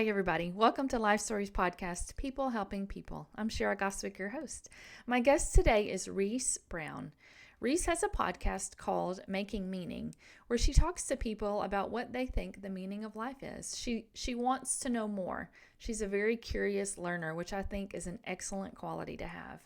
Hi, everybody. Welcome to Life Stories Podcast, People Helping People. I'm Shara Goswick, your host. My guest today is Reese Brown. Reese has a podcast called Making Meaning, where she talks to people about what they think the meaning of life is. She wants to know more. She's a very curious learner, which I think is an excellent quality to have.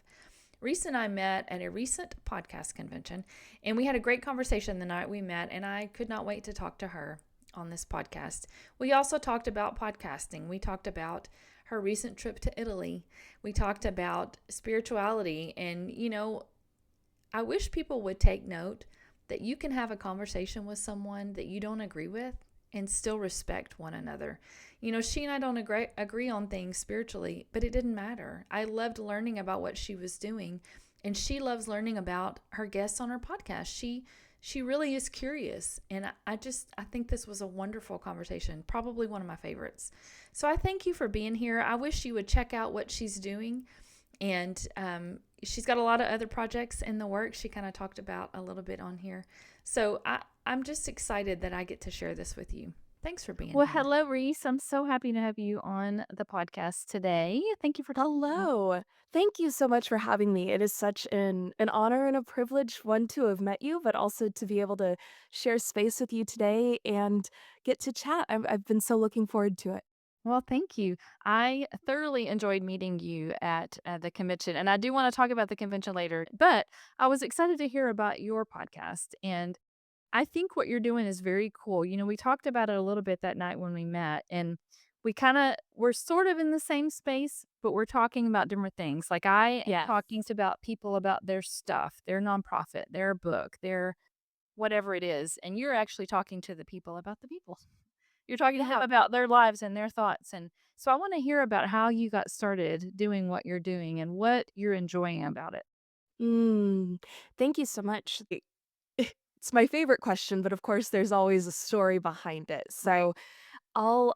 Reese and I met at a recent podcast convention, and we had a great conversation the night we met, and I could not wait to talk to her on this podcast. We also talked about podcasting. We talked about her recent trip to Italy. We talked about spirituality. And, I wish people would take note that you can have a conversation with someone that you don't agree with and still respect one another. She and I don't agree on things spiritually, but it didn't matter. I loved learning about what she was doing, and she loves learning about her guests on her podcast. She really is curious, and I think this was a wonderful conversation, probably one of my favorites. So I thank you for being here. I wish you would check out what she's doing, and she's got a lot of other projects in the works. She kind of talked about a little bit on here. So I'm just excited that I get to share this with you. Thanks for being Well, here. hello, Reese. I'm so happy to have you on the podcast today. Thank you for talking. Hello. Thank you so much for having me. It is such an honor and a privilege, one, to have met you, but also to be able to share space with you today and get to chat. I've been so looking forward to it. Well, thank you. I thoroughly enjoyed meeting you at the convention, and I do want to talk about the convention later, but I was excited to hear about your podcast. And I think what you're doing is very cool. We talked about it a little bit that night when we met, and we're sort of in the same space, but we're talking about different things. Like I am Yes. talking to about people about their stuff, their nonprofit, their book, their whatever it is, and you're actually talking to the people about the people. You're talking to them Yeah. about their lives and their thoughts. And so I want to hear about how you got started doing what you're doing and what you're enjoying about it. Mm, thank you so much. It's my favorite question, but of course, there's always a story behind it. Right. So I'll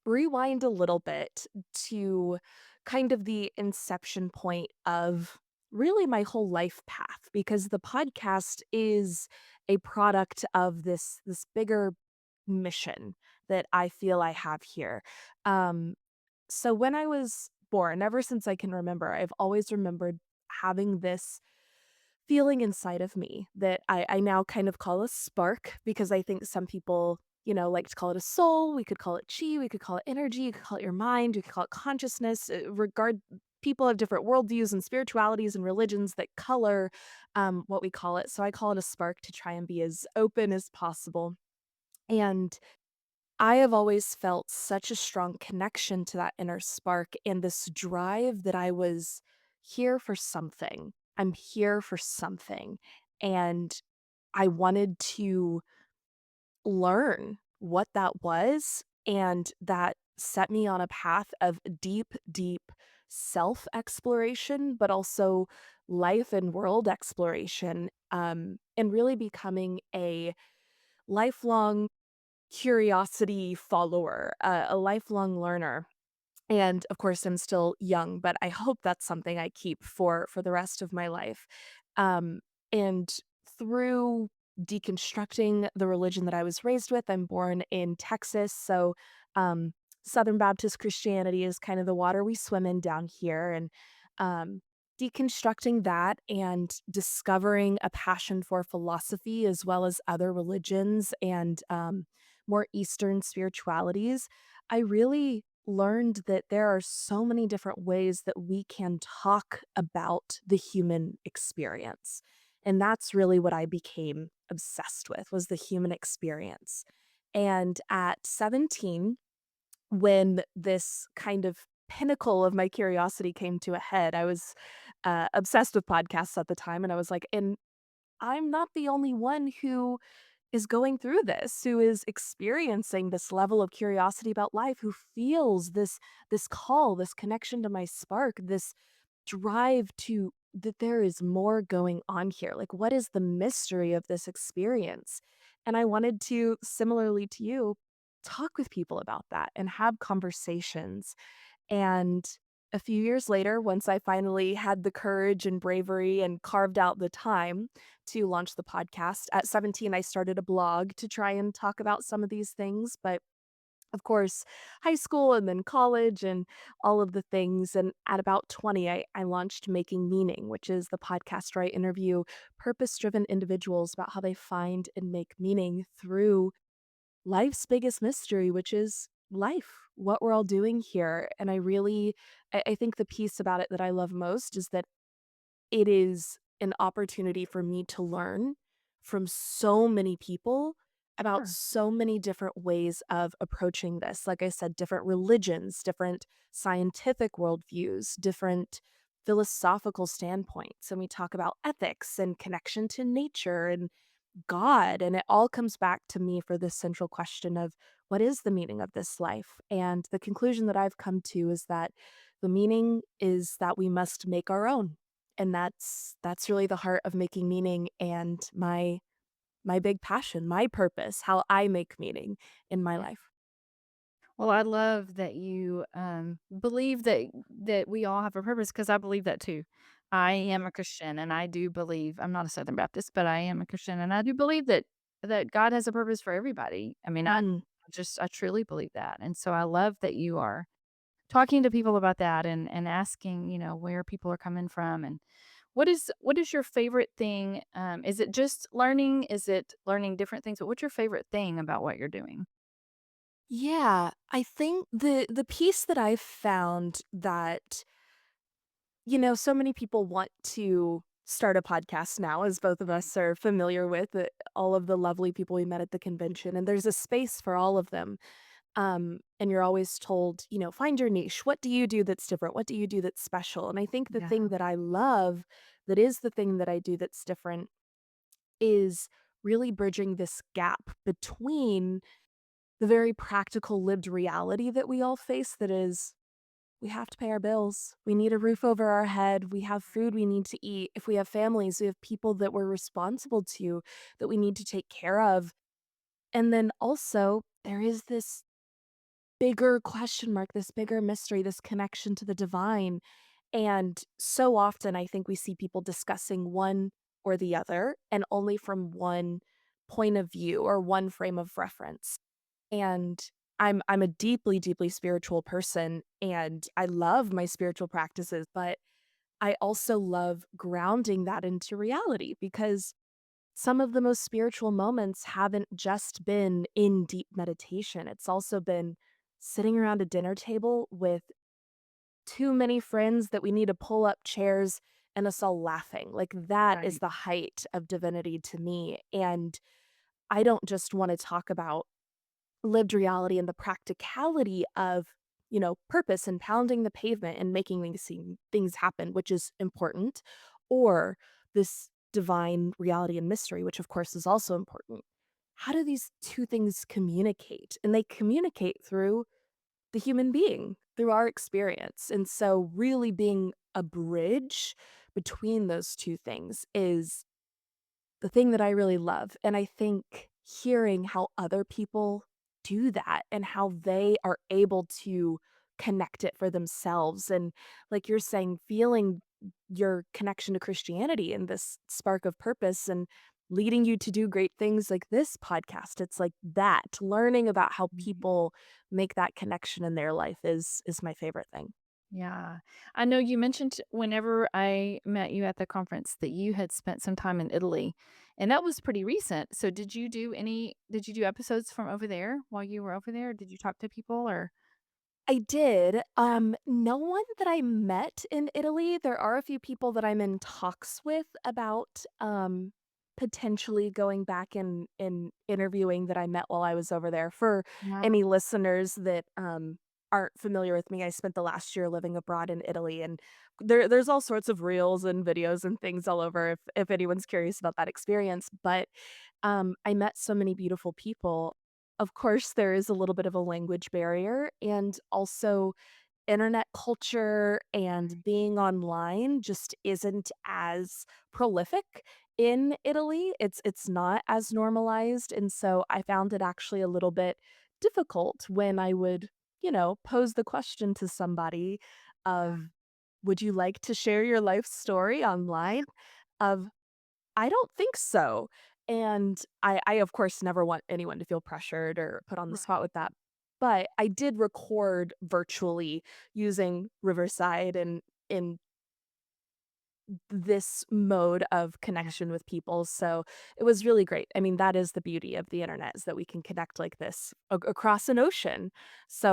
rewind a little bit to kind of the inception point of really my whole life path because the podcast is a product of this bigger mission that I feel I have here. Um so when I was born, ever since I can remember, I've always remembered having this feeling inside of me that I now kind of call a spark because I think some people, like to call it a soul. We could call it chi. We could call it energy. You could call it your mind. You could call it consciousness. People have different worldviews and spiritualities and religions that color what we call it. So I call it a spark to try and be as open as possible. And I have always felt such a strong connection to that inner spark and this drive that I was here for something. I'm here for something. And I wanted to learn what that was. And that set me on a path of deep, deep self exploration, but also life and world exploration, and really becoming a lifelong curiosity follower, a lifelong learner. And of course, I'm still young, but I hope that's something I keep for the rest of my life. And through deconstructing the religion that I was raised with, I'm born in Texas, so Southern Baptist Christianity is kind of the water we swim in down here, and um, deconstructing that and discovering a passion for philosophy as well as other religions and more Eastern spiritualities. I really learned that there are so many different ways that we can talk about the human experience. And that's really what I became obsessed with was the human experience. And at 17, when this kind of pinnacle of my curiosity came to a head, I was obsessed with podcasts at the time. And I was like, and I'm not the only one who is going through this, who is experiencing this level of curiosity about life, who feels this call, this connection to my spark, this drive to that there is more going on here. Like what is the mystery of this experience? And I wanted to similarly to you talk with people about that and have conversations and a few years later, once I finally had the courage and bravery and carved out the time to launch the podcast, at 17, I started a blog to try and talk about some of these things. But of course, high school and then college and all of the things. And at about 20, I launched Making Meaning, which is the podcast where I interview purpose driven individuals about how they find and make meaning through life's biggest mystery, which is life, what we're all doing here. And I think the piece about it that I love most is that it is an opportunity for me to learn from so many people about Sure. so many different ways of approaching this. Like I said, different religions, different scientific worldviews, different philosophical standpoints. And we talk about ethics and connection to nature and God. And it all comes back to me for this central question of what is the meaning of this life? And the conclusion that I've come to is that the meaning is that we must make our own. And that's really the heart of making meaning and my big passion, my purpose, how I make meaning in my Yeah. life. Well, I love that you believe that we all have a purpose because I believe that too. I am a Christian, and I do believe I'm not a Southern Baptist, but I am a Christian, and I do believe that God has a purpose for everybody. I mean, Mm. I truly believe that, and so I love that you are talking to people about that and asking, where people are coming from and what is your favorite thing? Is it just learning? Is it learning different things? But what's your favorite thing about what you're doing? Yeah, I think the piece that I've found that so many people want to start a podcast now, as both of us are familiar with all of the lovely people we met at the convention, and there's a space for all of them. And you're always told, find your niche. What do you do that's different? What do you do that's special? And I think the Yeah. thing that I love, that is the thing that I do that's different, is really bridging this gap between the very practical lived reality that we all face that is we have to pay our bills. We need a roof over our head. We have food we need to eat. If we have families, we have people that we're responsible to that we need to take care of. And then also, there is this bigger question mark, this bigger mystery, this connection to the divine. And so often, I think we see people discussing one or the other and only from one point of view or one frame of reference. And I'm a deeply, deeply spiritual person, and I love my spiritual practices, but I also love grounding that into reality because some of the most spiritual moments haven't just been in deep meditation. It's also been sitting around a dinner table with too many friends that we need to pull up chairs and us all laughing. Like that is Right. the height of divinity to me. And I don't just want to talk about lived reality and the practicality of, purpose and pounding the pavement and making things happen, which is important, or this divine reality and mystery, which of course is also important. How do these two things communicate? And they communicate through the human being, through our experience. And so, really being a bridge between those two things is the thing that I really love, and I think hearing how other people do that and how they are able to connect it for themselves and, like you're saying, feeling your connection to Christianity and this spark of purpose and leading you to do great things like this podcast. It's like that, learning about how Mhm. people make that connection in their life is my favorite thing. Yeah. I know you mentioned whenever I met you at the conference that you had spent some time in Italy, and that was pretty recent. So did you do episodes from over there while you were over there? Did you talk to people or I did. No one that I met in Italy. There are a few people that I'm in talks with about, potentially going back and interviewing that I met while I was over there. For Yeah. any listeners that, aren't familiar with me, I spent the last year living abroad in Italy, and there's all sorts of reels and videos and things all over if anyone's curious about that experience, but, I met so many beautiful people. Of course, there is a little bit of a language barrier, and also internet culture and being online just isn't as prolific in Italy. It's not as normalized, and so I found it actually a little bit difficult when I would, pose the question to somebody Yeah. of, "Would you like to share your life story online?" Of I don't think so. And I, of course, never want anyone to feel pressured or put on the spot Right. with that. but I did record virtually using Riverside and in this mode of Yeah. connection with people, so it was really great. I mean, that is the beauty of the internet is that we can connect like this across an ocean.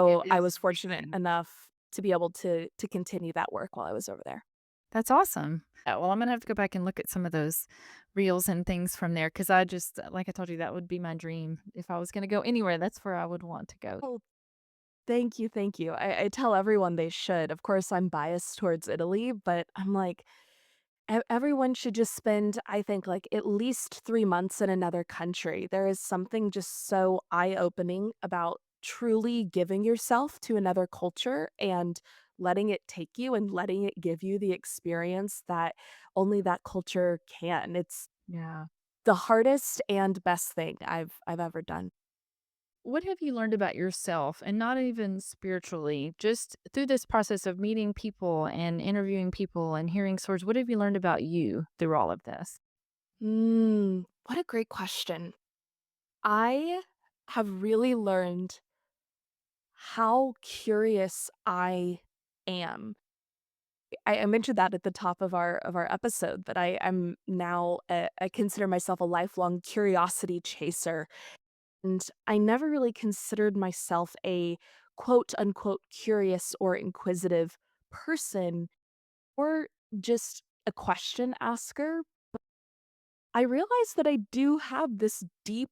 It So I is was fortunate amazing. enough to be able to continue that work while I was over there. That's awesome. Well, I'm gonna have to go back and look at some of those reels and things from there because I just like I told you, that would be my dream. If I was gonna go anywhere, that's where I would want to go. Oh, thank you, thank you. I tell everyone they should. Of course, I'm biased towards Italy, but I'm like, everyone should just spend, I think, like, at least 3 months in another country. There is something just so eye-opening about truly giving yourself to another culture and letting it take you and letting it give you the experience that only that culture can. It's Yeah. the hardest and best thing I've ever done. What have you learned about yourself and not even spiritually, just through this process of meeting people and interviewing people and hearing stories? What have you learned about you through all of this? What a great question. I have really learned how curious I am. I mentioned that at the top of our episode, but I'm now I consider myself a lifelong curiosity chaser, and I never really considered myself a quote unquote curious or inquisitive person or just a question asker. I realize that I do have this deep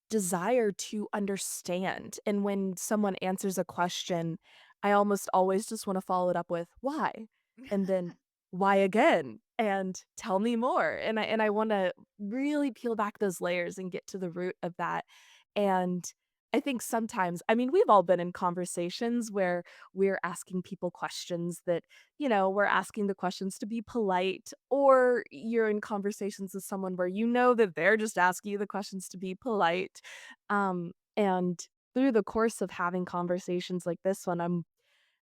desire to understand. And when someone answers a question, I almost always just want to follow it up with why? And then why again? And tell me more. And I want to really peel back those layers and get to the root of that. And I think sometimes, I mean, we've all been in conversations where we're asking people questions that, we're asking the questions to be polite, or you're in conversations with someone where you know that they're just asking you the questions to be polite. And through the course of having conversations like this one,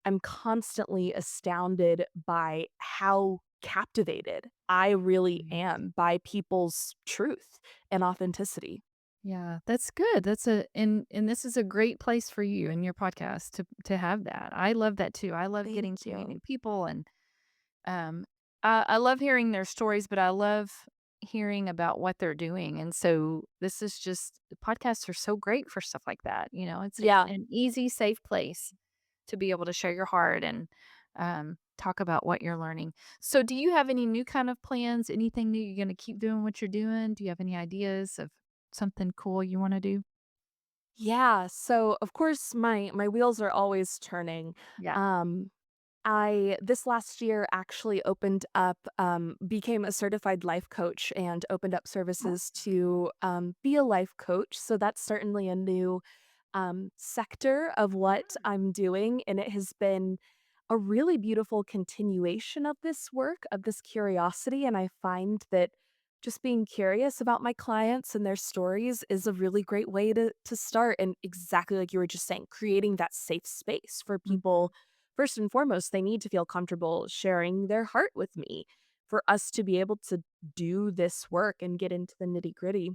I'm constantly astounded by how captivated I really Right. am by people's truth and authenticity. Yeah, that's good. That's a and this is a great place for you and your podcast to have that. I love that too. I love Thank getting to meet you. new people and um I love hearing their stories, but I love hearing about what they're doing. And so this is just podcasts are so great for stuff like that. You know, it's Yeah. an easy, safe place to be able to share your heart and talk about what you're learning. So, do you have any new kind of plans? Anything new you're going to keep doing what you're doing? Do you have any ideas of something cool you want to do? Yeah, so of course my wheels are always turning. Yeah. Um I this last year actually opened up became a certified life coach and opened up services to be a life coach. So that's certainly a new sector of what I'm doing. And it has been a really beautiful continuation of this work, of this curiosity. And I find that just being curious about my clients and their stories is a really great way to start. And exactly like you were just saying, creating that safe space for Mhm. people. First and foremost, they need to feel comfortable sharing their heart with me for us to be able to do this work and get into the nitty gritty.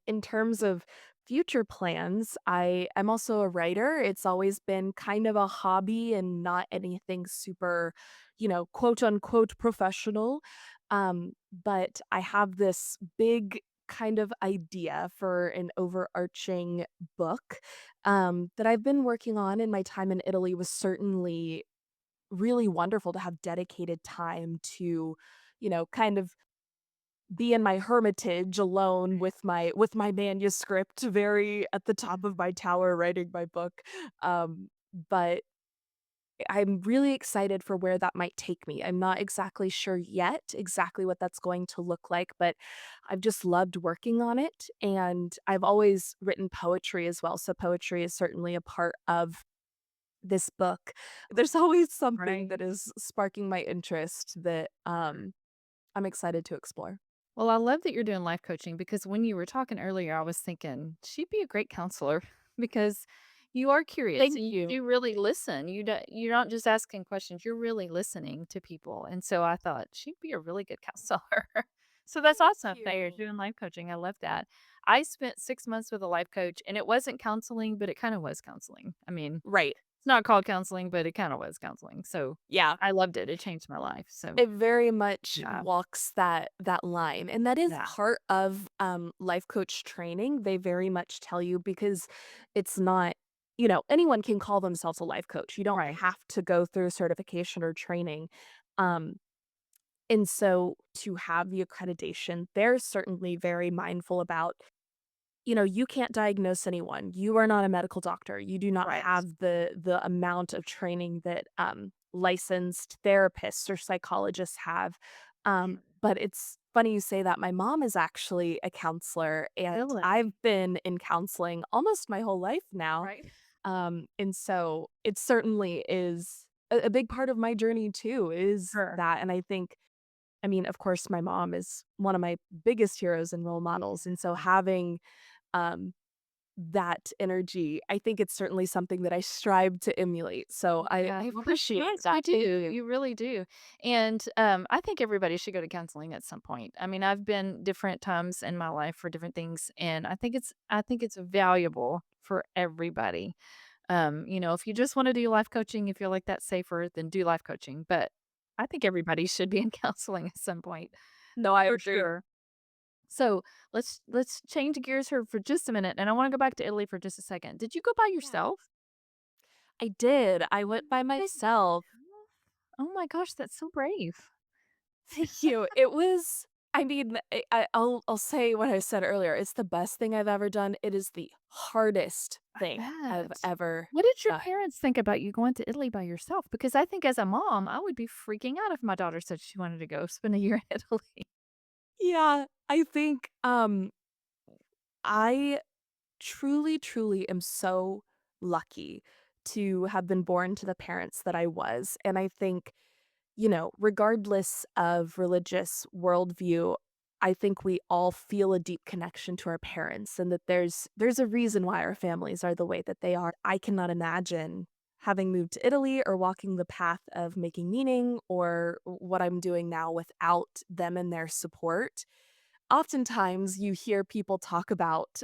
In terms of future plans, I'm also a writer. It's always been kind of a hobby and not anything super, quote unquote professional. But I have this big kind of idea for an overarching book that I've been working on, and my time in Italy was certainly really wonderful to have dedicated time to, kind of be in my hermitage alone with my manuscript very at the top of my tower writing my book. But I'm really excited for where that might take me. I'm not exactly sure yet exactly what that's going to look like, but I've just loved working on it, and I've always written poetry as well, so poetry is certainly a part of this book. There's always something Right. that is sparking my interest that, I'm excited to explore. Well, I love that you're doing life coaching because when you were talking earlier, I was thinking she'd be a great counselor because you are curious Thank and you you. do really listen. You're not just asking questions, you're really listening to people. And so I thought she'd be a really good counselor. So Oh, that's that's awesome that you're cute. doing life coaching. I love that. I spent 6 months with a life coach, and it wasn't counseling, but it kinda was counseling. I mean, Right. it's not called counseling, but it kinda was counseling. So Yeah. I loved it. It changed my life. So, It very much yeah. walks that line, and that is Yeah. part of, life coach training. They very much tell you because it's not anyone can call themselves a life coach. You don't Right. have to go through certification or training, um, and so to have the accreditation, they're certainly very mindful about you can't diagnose anyone. You are not a medical doctor. You do not Right. have the amount of training that, licensed therapists or psychologists have. Sure. But it's funny you say that. My mom is actually a counselor, and Really? I've been in counseling almost my whole life now. Right. And so it certainly is a big part of my journey too, is Sure. that. And I mean, of course, my mom is one of my biggest heroes and role models. And so Yeah. having um, that energy, I think it's certainly something that I strive to emulate, so I Yeah. Well, that's appreciate nice. You that, thank do. you. You really do. And I think everybody should go to counseling at some point. I mean, I've been different times in my life for different things, and I think it's valuable for everybody. If you just want to do life coaching, you feel like that's safer, then do life coaching. But I think everybody should be in counseling at some point, No, I for agree. sure. So let's change gears here for just a minute, and I want to go back to Italy for just a second. Did you go by Yeah. yourself? I did, I You went by did myself. yourself? Oh my gosh, that's so brave. Thank you. It was I mean, I'll say what I said earlier, it's the best thing I've ever done, it is the hardest I thing I've bet. ever What did your done. parents think about you going to Italy by yourself? Because I think as a mom, I would be freaking out if my daughter said she wanted to go spend a year in Italy. Yeah, I think, I truly, truly am so lucky to have been born to the parents that I was, and I think regardless of religious worldview, I think we all feel a deep connection to our parents and that there's a reason why our families are the way that they are. I cannot imagine having moved to Italy or walking the path of making meaning or what I'm doing now without them and their support. Oftentimes you hear people talk about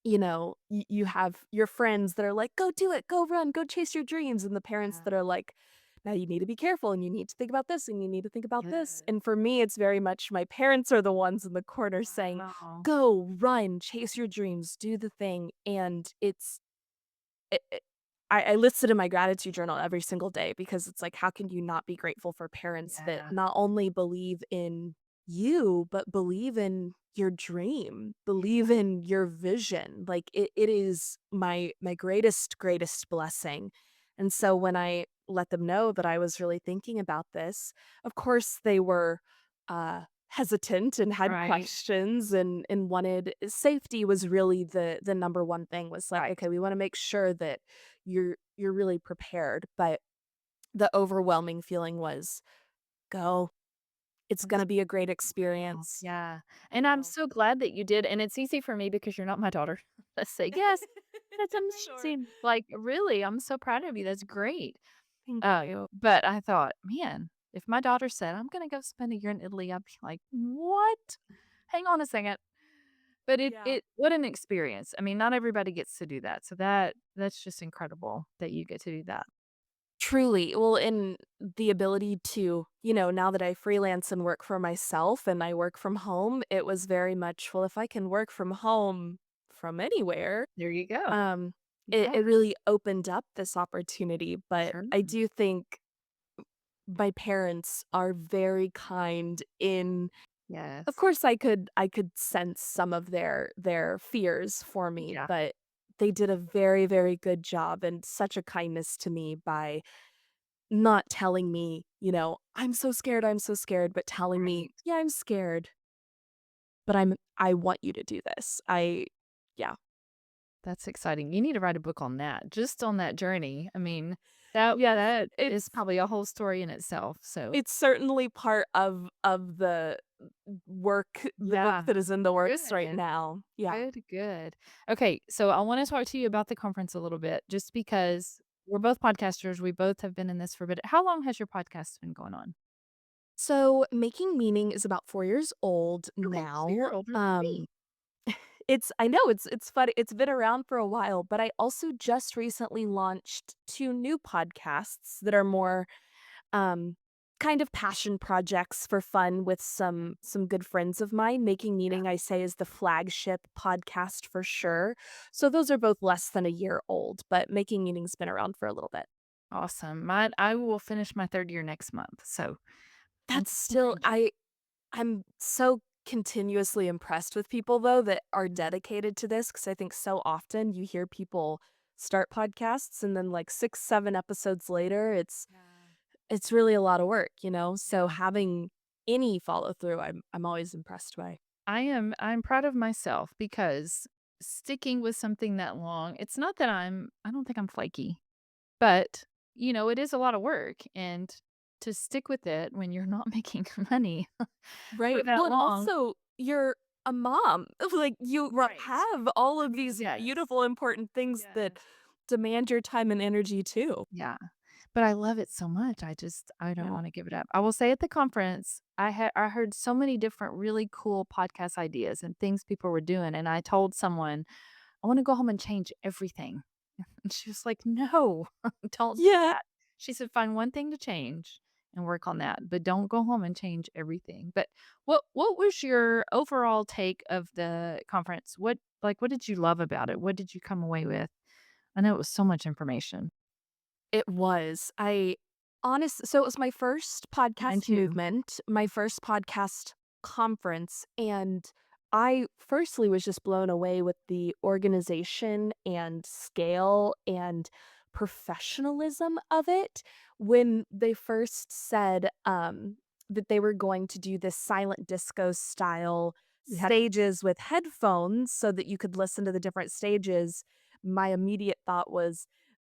you have your friends that are like, "Go do it, go run, go chase your dreams," and the parents Yeah. that are like, "Now you need to be careful, and you need to think about this, and you need to think about this." Yes. And for me, it's very much my parents are the ones in the corner saying, Wow. "Go, run, chase your dreams, do the thing," and it I list it in my gratitude journal every single day because it's like, how can you not be grateful for parents that Yeah. not only believe in you, but believe in your dream, believe in your vision. Like it is my greatest, greatest blessing. And so when I let them know that I was really thinking about this, of course they were hesitant and had Right. questions and wanted safety was really the number one thing was like, Right. okay, we want to make sure that you're really prepared. But the overwhelming feeling was go. It's That's gonna be a great wonderful. experience. Yeah. And I'm Go. so glad that you did. And it's easy for me because you're not my daughter. Let's say, yes, that's Sure. amazing. Like, really, I'm so proud of you. That's great. Thank you. But I thought, man, if my daughter said, I'm going to go spend a year in Italy, I'd be like, what? Hang on a second. But Yeah. what an experience. I mean, not everybody gets to do that. So that's just incredible that you get to do that. Truly. Well, in the ability to, now that I freelance and work for myself and I work from home, it was very much, well, if I can work from home from anywhere, There you go. um, it, Yeah, it really opened up this opportunity. But sure. I do think my parents are very kind in of Yes. course I could sense some of their fears for me, Yeah. but they did a very, very good job and such a kindness to me by not telling me, I'm so scared," but telling me, Right. "Yeah, I'm scared, but I want you to do this." Yeah. That's exciting. You need to write a book on that, just on that journey. I mean, that is It's probably a whole story in itself. So, it's certainly part of the book yeah. that is in the works right Good. now. Yeah. Good, good. Okay, so I wanna talk to you about the conference a little bit just because we're both podcasters, we both have been in this for a bit. How long has your podcast been going on? So, Making Meaning is about 4 years old Okay, so you're now. older than me. It's I know it's funny, it's been around for a while, but I also just recently launched 2 new podcasts that are more, um, kind of passion projects for fun with some good friends of mine. Making Yeah. Meaning, I say, is the flagship podcast for sure. So those are both less than a year old, but Making Meaning's been around for a little bit. Awesome. I will finish my 3rd year next month, so I'm That's still still cranking. I'm so continuously impressed with people though that are dedicated to this because I think so often you hear people start podcasts and then like 6, 7 episodes later, Yeah. it's really a lot of work, you know? So Yeah. having any follow through, I'm always impressed by. I'm proud of myself because sticking with something that long, it's not that I don't think I'm flaky, but, it is a lot of work, and to stick with it when you're not making money for Right. that Well, and long. also you're a mom. Like you Right. have all of these Yes. beautiful, important things that Yes. demand your time and energy too. Yeah. But I love it so much, I don't Yeah. wanna give it up. I will say at the conference, I heard so many different really cool podcast ideas and things people were doing, and I told someone, "I wanna go home and change everything." And she was like, "No, don't do Yeah. that." She said, "Find one thing to change and work on that, but don't go home and change everything." But what was your overall take of the conference? What did you love about it? What did you come away with? I know it was so much information. It was. So it was my first Mine podcast too. movement, my first podcast conference, and I firstly was just blown away with the organization and scale and professionalism of it when they first said, that they were going to do this silent disco style Yeah. stages with headphones so that you could listen to the different stages. My immediate thought was,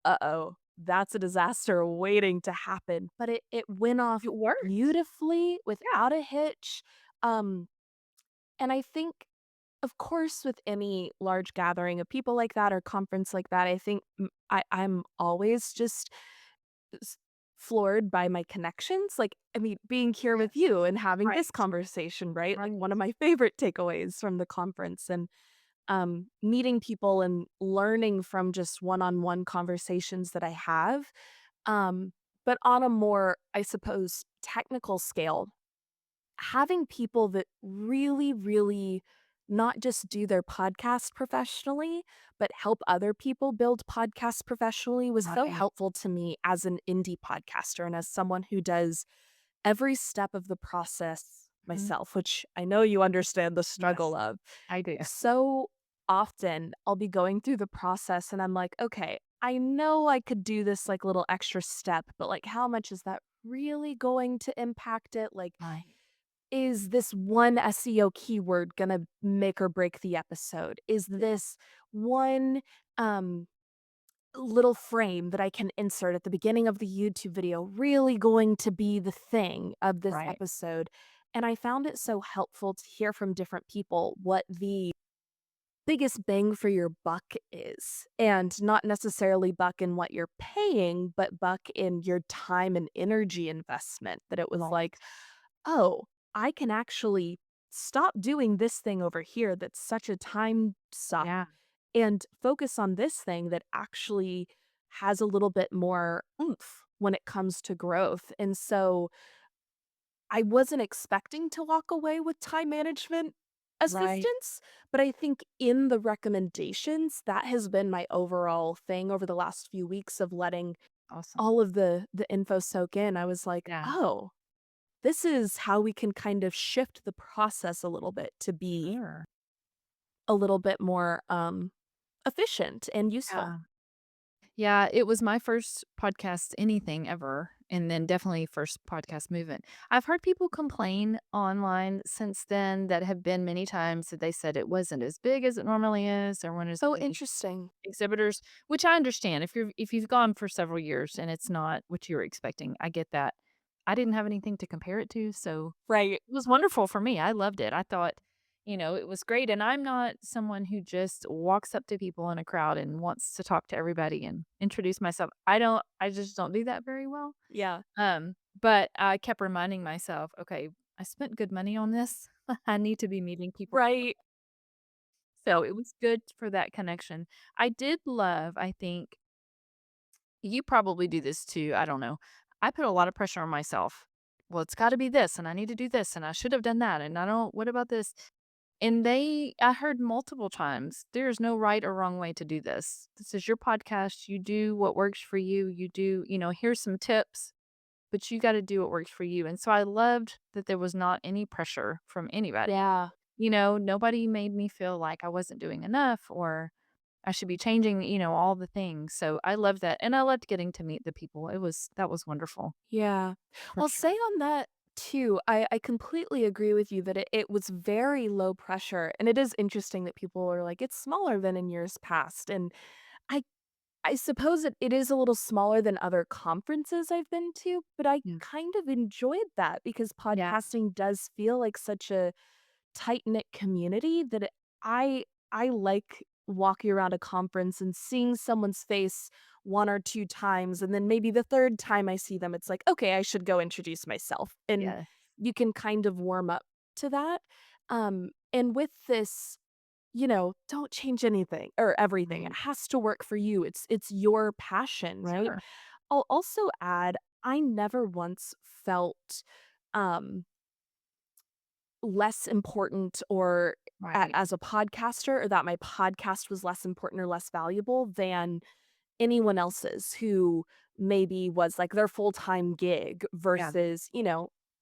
uh-oh, that's a disaster waiting to happen, but it went off It worked. beautifully Yeah. without a hitch, um, and I think, of course, with any large gathering of people like that or conference like that, I think I'm always just s floored by my connections, like, I mean, being here with Yes. you and having this Right. conversation, right? Like, Right. one of my favorite takeaways from the conference, and meeting people and learning from just one-on-one conversations that I have. But on a more, I suppose, technical scale, having people that really, really not just do their podcast professionally, but help other people build podcasts professionally was so Right. helpful to me as an indie podcaster and as someone who does every step of the process Mhm. myself, which I know you understand the struggle Yes, of. I do. So often I'll be going through the process and I'm like, okay, I know I could do this like little extra step, but like how much is that really going to impact it? Like, Right. is this one SEO keyword gonna make or break the episode? Is Yeah. this one um little frame that I can insert at the beginning of the YouTube video really going to be the thing of this Right. episode? And I found it so helpful to hear from different people what the biggest bang for your buck is. And not necessarily buck in what you're paying, but buck in your time and energy investment. That it was Right. like, oh, I can actually stop doing this thing over here that's such a time suck Yeah. and focus on this thing that actually has a little bit more oomph when it comes to growth. And so I wasn't expecting to walk away with time management Right. assistance, but I think in the recommendations, that has been my overall thing over the last few weeks of letting Awesome. all of the info soak in. I was like, Yeah. "Oh, this is how we can kind of shift the process a little bit to be Sure. a little bit more efficient and useful." Yeah. Yeah, it was my first podcast anything ever, and then definitely first podcast movement. I've heard people complain online since then that have been many times that they said it wasn't as big as it normally is, there weren't as Oh, many interesting. exhibitors, which I understand if you've gone for several years and it's not what you were expecting, I get that. I didn't have anything to compare it to, so Right. it was wonderful for me. I loved it. I thought, it was great, and I'm not someone who just walks up to people in a crowd and wants to talk to everybody and introduce myself. I just don't do that very well. Yeah. But I kept reminding myself, "Okay, I spent good money on this. I need to be meeting people." Right. So it was good for that connection. I did love, I think you probably do this too, I don't know. I put a lot of pressure on myself. Well, it's gotta be this, and I need to do this, and I should have done that, and I don't what about this? And I heard multiple times, "There's no right or wrong way to do this. This is your podcast. You do what works for you. You do, here's some tips, but you gotta do what works for you." And so I loved that there was not any pressure from anybody. Yeah. Nobody made me feel like I wasn't doing enough or I should be changing, all the things. So I love that. And I loved getting to meet the people. That was wonderful Yeah. for Well, say sure. on that too, I completely agree with you that it was very low pressure. And it is interesting that people are like, it's smaller than in years past. And I I suppose it is a little smaller than other conferences I've been to, but I Yeah. kind of enjoyed that because Yeah. podcasting does feel like such a tight-knit community that I like walking around a conference and seeing someone's face 1 or 2 times, and then maybe the 3rd time I see them, it's like, "Okay, I should go introduce myself," and Yeah. you can kind of warm up to that, and with this, don't change anything or everything. It Right. has to work for you. It's your passion, right? Sure. I'll also add, I never once felt, um less important or Right. as a podcaster or that my podcast was less important or less valuable than anyone else's who maybe was like their full-time gig Yeah. versus,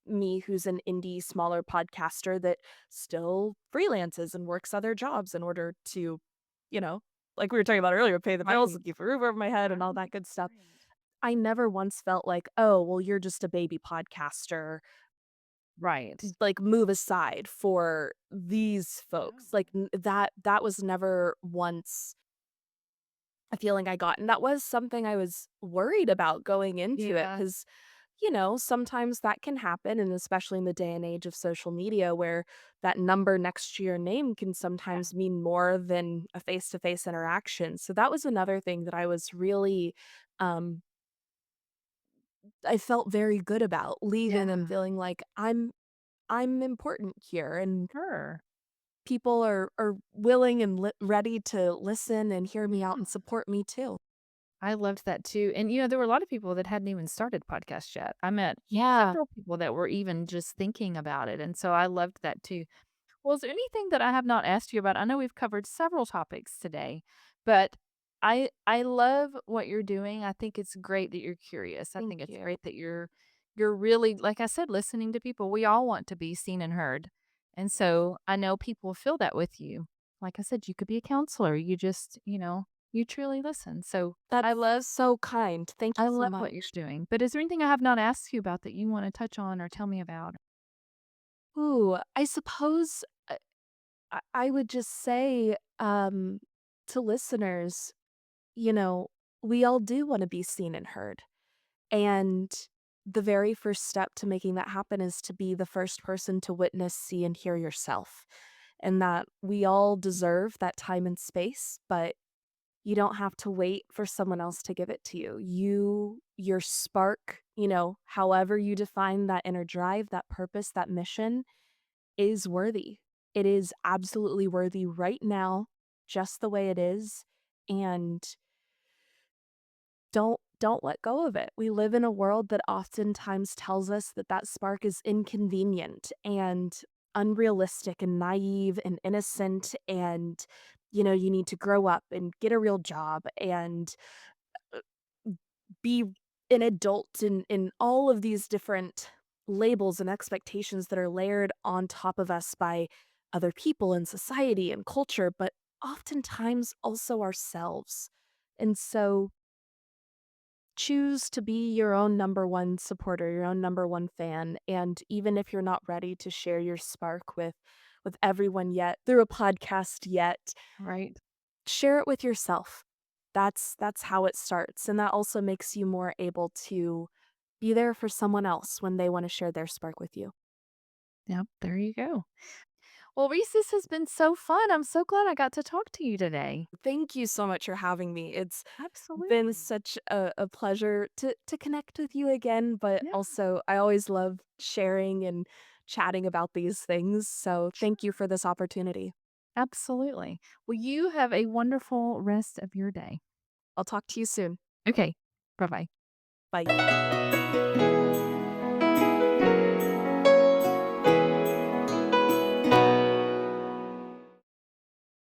me who's an indie smaller podcaster that still freelances and works other jobs in order to, you know, like we were talking about earlier, pay the bills Right. and keep a roof over my head and all Right. that good stuff. Right. I never once felt like, "Oh, well, you're just a baby podcaster. Right. Like, move aside for these folks." No. Like, that was never once a feeling I got, and that was something I was worried about going into it Yeah. because sometimes that can happen, and especially in the day and age of social media where that number next to your name can Yeah. sometimes mean more than a face-to-face interaction, so that was another thing that I was really, um I felt very good about leaving and Yeah. feeling like I'm important here, and Sure. people are willing and ready to listen and hear me out Yeah. and support me too. I loved that too. And, there were a lot of people that hadn't even started podcasts yet. I met Yeah. several people that were even just thinking about it. And so I loved that too. Well, is there anything that I have not asked you about? I know we've covered several topics today, but I love what you're doing. I think it's great that you're curious. I Thank think it's you. great that you're really, like I said, listening to people. We all want to be seen and heard. And so I know people feel that with you. Like I said, you could be a counselor. You just, you truly listen. So I That's love so kind. Thank you I so love much. what you're doing. But is there anything I have not asked you about that you want to touch on or tell me about? Ooh, I suppose I would just say to listeners, you know, we all do want to be seen and heard. And the very first step to making that happen is to be the first person to witness, see, and hear yourself. And that we all deserve that time and space, but you don't have to wait for someone else to give it to you. Your spark, however you define that inner drive, that purpose, that mission is worthy. It is absolutely worthy right now, just the way it is. And don't let go of it. We live in a world that oftentimes tells us that that spark is inconvenient and unrealistic and naive and innocent and you need to grow up and get a real job and be an adult in all of these different labels and expectations that are layered on top of us by other people in society and culture, but oftentimes also ourselves. And so choose to be your own number one supporter, your own number one fan. And even if you're not ready to share your spark with everyone yet through a podcast yet, Right. share it with yourself. That's how it starts. And that also makes you more able to be there for someone else when they want to share their spark with you. Yep, there you go. Well, Reese, this has been so fun. I'm so glad I got to talk to you today. Thank you so much for having me. It's been Absolutely. such a pleasure to connect with you again, but Yeah, also I always love sharing and chatting about these things. So thank you sure. for this opportunity. Absolutely. Well, you have a wonderful rest of your day. I'll talk to you soon. Okay. Bye bye. Bye.